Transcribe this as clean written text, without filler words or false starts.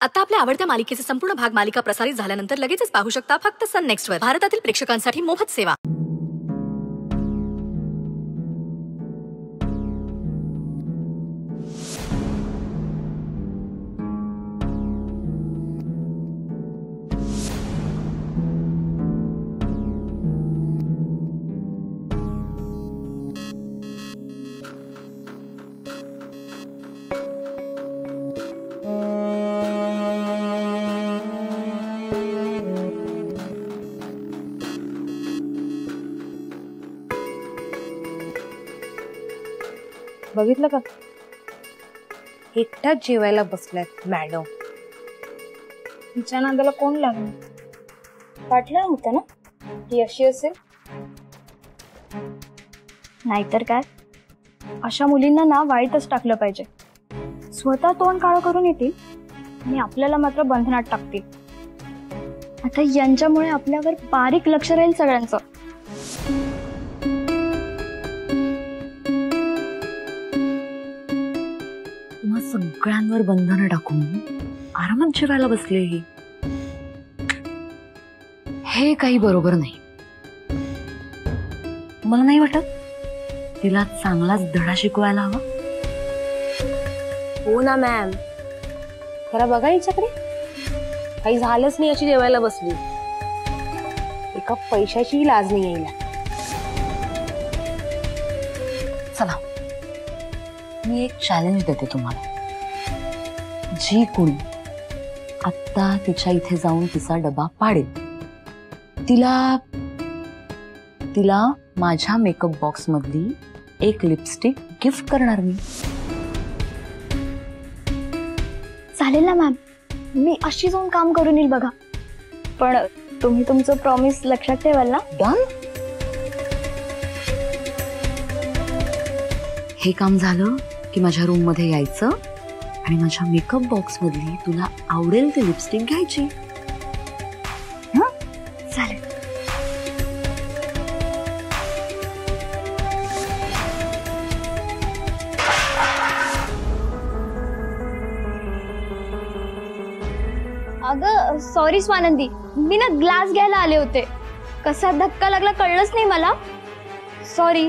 आता आपल्या आवडत्या मालिकेचे संपूर्ण भाग मालिका प्रसारित झाल्यानंतर लगेचच पाहू शकता फक्त सन नेक्स्ट वर. भारतातील प्रेक्षकांसाठी मोफत सेवा. बघितलं का, एकटाच जेवायला बसल्यात मॅडम. तिच्या नादाला कोण लागलं? वाटलं नव्हतं ना ती अशी असेल. नाहीतर काय, अशा मुलींना ना वाईटच टाकलं पाहिजे. स्वतः तोंड काळं करून येतील आणि आपल्याला मात्र बंधनात टाकतील. आता यांच्यामुळे आपल्यावर बारीक लक्ष राहील सगळ्यांचं. सगळ्यांवर बंधनं टाकून आरामात जेवायला बसले. हे काही बरोबर नाही. मला नाही वाटत तिला चांगलाच धडा शिकवायला हवा. हो ना मॅम, खरा बघा हिच्याकडे काही झालंच नाही अशी जेवायला बसली. एका पैशाची लाज नाही यायला. चला, मी एक चॅलेंज देते तुम्हाला. जी कोणी आत्ता तिच्या इथे जाऊन तिचा डबा पाडेल तिला माझ्या मेकअप बॉक्स मधली एक लिपस्टिक गिफ्ट करणार मी. चालेल ना मॅम, मी अशी जाऊन काम करून येईल बघा. पण तुम्ही तुमचं प्रॉमिस लक्षात ठेवाल ना? डन. हे काम झालं की माझ्या रूम मध्ये यायचं आणि माझ्या मेकअप बॉक्स मधली तुला आवडेल ते लिपस्टिक घ्यायची. चालेल. अगं सॉरी स्वानंदी, मी ना ग्लास घ्यायला आले होते. कसा धक्का लागला कळलंच नाही मला. सॉरी.